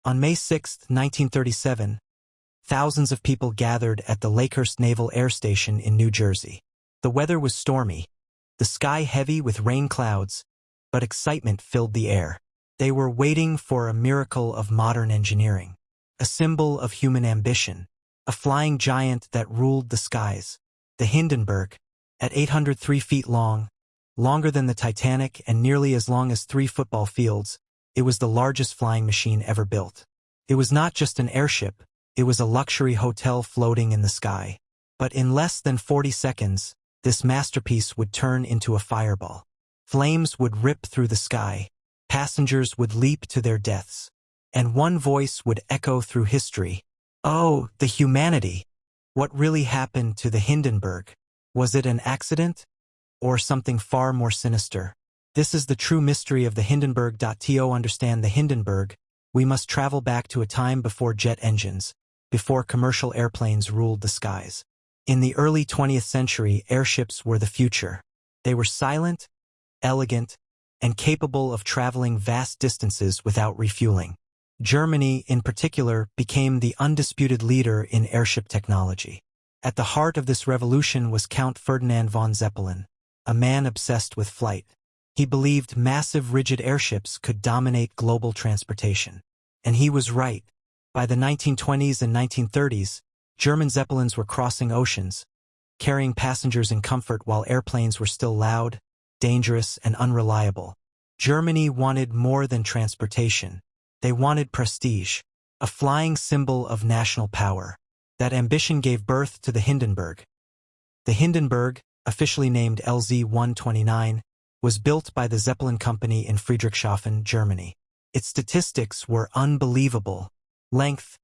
On May 6, 1937, thousands of people gathered at the Lakehurst Naval Air Station in New Jersey. The weather was stormy, the sky heavy with rain clouds, but excitement filled the air. They were waiting for a miracle of modern engineering, a symbol of human ambition, a flying giant that ruled the skies. The Hindenburg, at 803 feet long, longer than the Titanic and nearly as long as 3 football fields, it was the largest flying machine ever built. It was not just an airship, it was a luxury hotel floating in the sky. But in less than 40 seconds, this masterpiece would turn into a fireball. Flames would rip through the sky, passengers would leap to their deaths, and one voice would echo through history. Oh, the humanity! What really happened to the Hindenburg? Was it an accident? Or something far more sinister? This is the true mystery of the Hindenburg. To understand the Hindenburg, we must travel back to a time before jet engines, before commercial airplanes ruled the skies. In the early 20th century, airships were the future. They were silent, elegant, and capable of traveling vast distances without refueling. Germany, in particular, became the undisputed leader in airship technology. At the heart of this revolution was Count Ferdinand von Zeppelin, a man obsessed with flight. He believed massive rigid airships could dominate global transportation. And he was right. By the 1920s and 1930s, German Zeppelins were crossing oceans, carrying passengers in comfort while airplanes were still loud, dangerous, and unreliable. Germany wanted more than transportation. They wanted prestige, a flying symbol of national power. That ambition gave birth to the Hindenburg. The Hindenburg, officially named LZ-129, was built by the Zeppelin Company in Friedrichshafen, Germany. Its statistics were unbelievable. Length,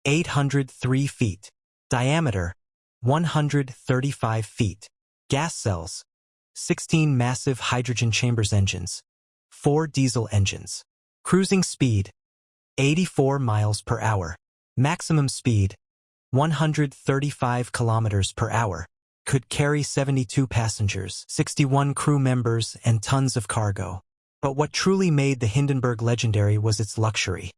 803 feet. Diameter, 135 feet. Gas cells, 16 massive hydrogen chambers engines, 4 diesel engines. Cruising speed, 84 miles per hour. Maximum speed, 135 kilometers per hour. Could carry 72 passengers, 61 crew members, and tons of cargo. But what truly made the Hindenburg legendary was its luxury.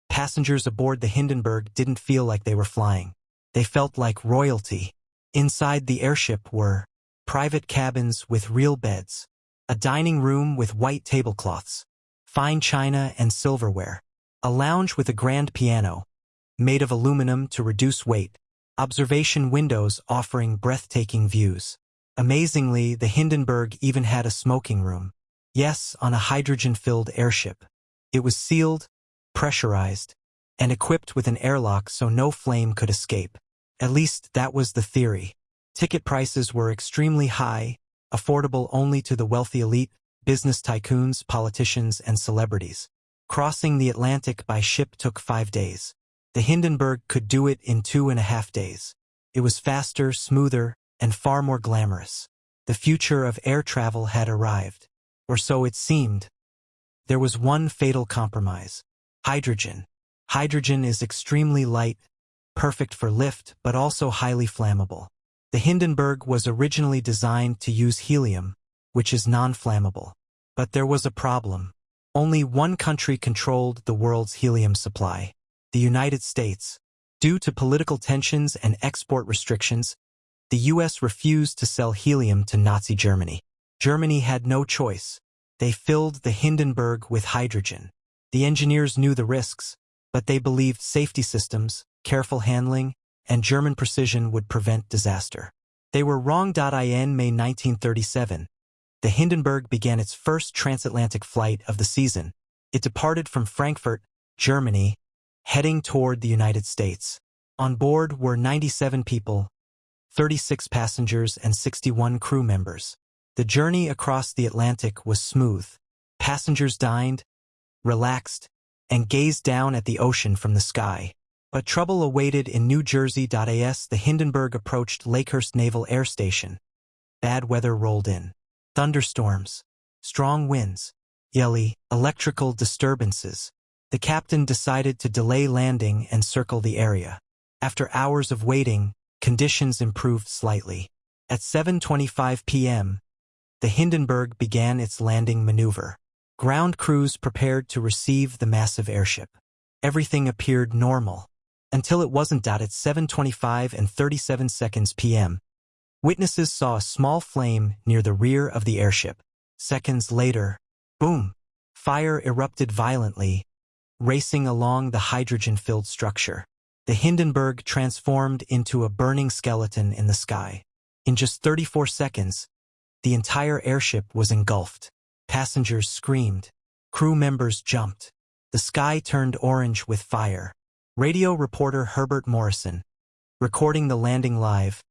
Passengers aboard the Hindenburg didn't feel like they were flying. They felt like royalty. Inside the airship were private cabins with real beds, a dining room with white tablecloths, fine china and silverware, a lounge with a grand piano, made of aluminum to reduce weight, observation windows offering breathtaking views. Amazingly, the Hindenburg even had a smoking room. Yes, on a hydrogen-filled airship. It was sealed, pressurized, and equipped with an airlock so no flame could escape. At least that was the theory. Ticket prices were extremely high, affordable only to the wealthy elite, business tycoons, politicians, and celebrities. Crossing the Atlantic by ship took 5 days. The Hindenburg could do it in 2.5 days. It was faster, smoother, and far more glamorous. The future of air travel had arrived. Or so it seemed. There was one fatal compromise. Hydrogen. Hydrogen is extremely light, perfect for lift, but also highly flammable. The Hindenburg was originally designed to use helium, which is non-flammable. But there was a problem. Only one country controlled the world's helium supply. The United States. Due to political tensions and export restrictions, the U.S. refused to sell helium to Nazi Germany. Germany had no choice. They filled the Hindenburg with hydrogen. The engineers knew the risks, but they believed safety systems, careful handling, and German precision would prevent disaster. They were wrong. In May 1937, the Hindenburg began its first transatlantic flight of the season. It departed from Frankfurt, Germany, heading toward the United States. On board were 97 people, 36 passengers, and 61 crew members. The journey across the Atlantic was smooth. Passengers dined, relaxed, and gazed down at the ocean from the sky. But trouble awaited in New Jersey. As the Hindenburg approached Lakehurst Naval Air Station, bad weather rolled in. Thunderstorms, strong winds, electrical disturbances. The captain decided to delay landing and circle the area. After hours of waiting, conditions improved slightly. At 7:25 p.m., the Hindenburg began its landing maneuver. Ground crews prepared to receive the massive airship. Everything appeared normal. Until it wasn't. At 7:25 and 37 seconds p.m., witnesses saw a small flame near the rear of the airship. Seconds later, boom! Fire erupted violently, racing along the hydrogen-filled structure. The Hindenburg transformed into a burning skeleton in the sky. In just 34 seconds, the entire airship was engulfed. Passengers screamed. Crew members jumped. The sky turned orange with fire. Radio reporter Herbert Morrison, recording the landing live,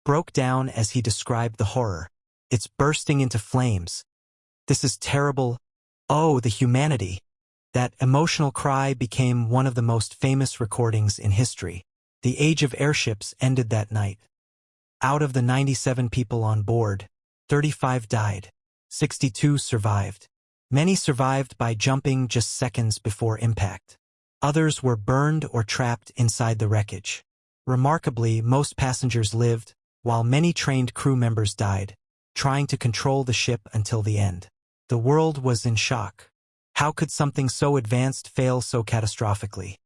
broke down as he described the horror. "It's bursting into flames. This is terrible. Oh, the humanity." That emotional cry became one of the most famous recordings in history. The age of airships ended that night. Out of the 97 people on board, 35 died. 62 survived. Many survived by jumping just seconds before impact. Others were burned or trapped inside the wreckage. Remarkably, most passengers lived, while many trained crew members died, trying to control the ship until the end. The world was in shock. How could something so advanced fail so catastrophically?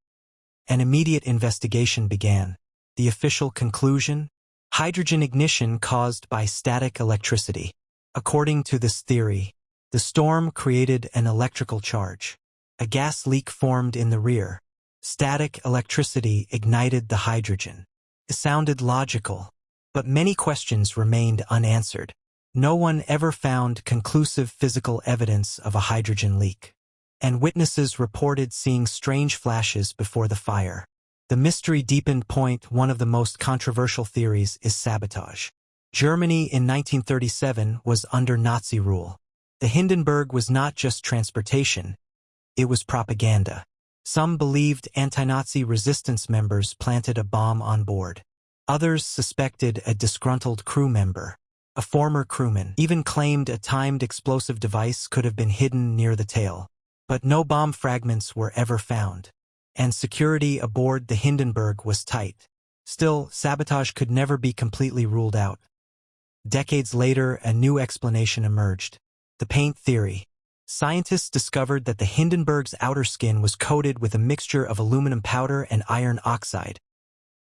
An immediate investigation began. The official conclusion? Hydrogen ignition caused by static electricity. According to this theory, the storm created an electrical charge. A gas leak formed in the rear. Static electricity ignited the hydrogen. It sounded logical, but many questions remained unanswered. No one ever found conclusive physical evidence of a hydrogen leak, and witnesses reported seeing strange flashes before the fire. The mystery deepened. One of the most controversial theories is sabotage. Germany in 1937 was under Nazi rule. The Hindenburg was not just transportation, it was propaganda. Some believed anti-Nazi resistance members planted a bomb on board. Others suspected a disgruntled crew member. A former crewman even claimed a timed explosive device could have been hidden near the tail. But no bomb fragments were ever found, and security aboard the Hindenburg was tight. Still, sabotage could never be completely ruled out. Decades later, a new explanation emerged: the paint theory. Scientists discovered that the Hindenburg's outer skin was coated with a mixture of aluminum powder and iron oxide,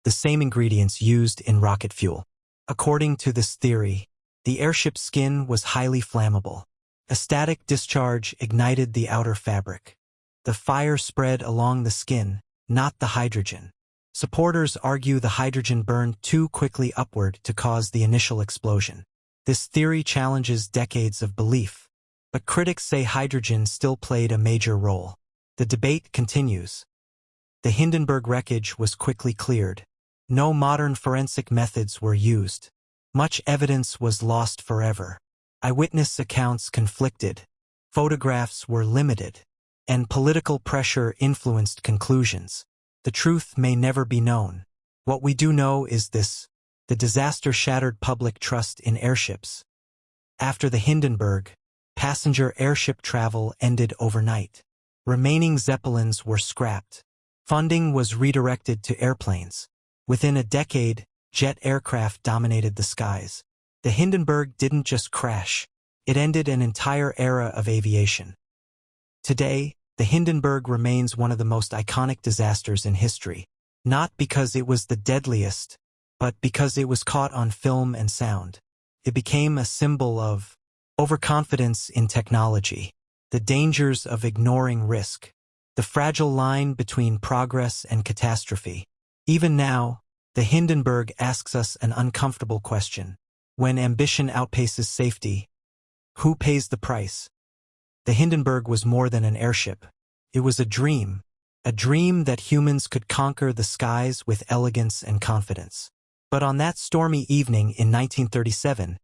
the same ingredients used in rocket fuel. According to this theory, the airship's skin was highly flammable. A static discharge ignited the outer fabric. The fire spread along the skin, not the hydrogen. Supporters argue the hydrogen burned too quickly upward to cause the initial explosion. This theory challenges decades of belief, but critics say hydrogen still played a major role. The debate continues. The Hindenburg wreckage was quickly cleared. No modern forensic methods were used. Much evidence was lost forever. Eyewitness accounts conflicted. Photographs were limited, and political pressure influenced conclusions. The truth may never be known. What we do know is this: the disaster shattered public trust in airships. After the Hindenburg, passenger airship travel ended overnight. Remaining Zeppelins were scrapped. Funding was redirected to airplanes. Within a decade, jet aircraft dominated the skies. The Hindenburg didn't just crash, it ended an entire era of aviation. Today, the Hindenburg remains one of the most iconic disasters in history, not because it was the deadliest, but because it was caught on film and sound. It became a symbol of overconfidence in technology, the dangers of ignoring risk, the fragile line between progress and catastrophe. Even now, the Hindenburg asks us an uncomfortable question. When ambition outpaces safety, who pays the price? The Hindenburg was more than an airship. It was a dream that humans could conquer the skies with elegance and confidence. But on that stormy evening in 1937,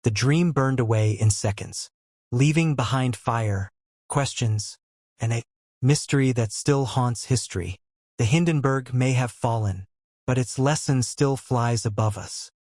the dream burned away in seconds, leaving behind fire, questions, and a mystery that still haunts history. The Hindenburg may have fallen, but its lesson still flies above us.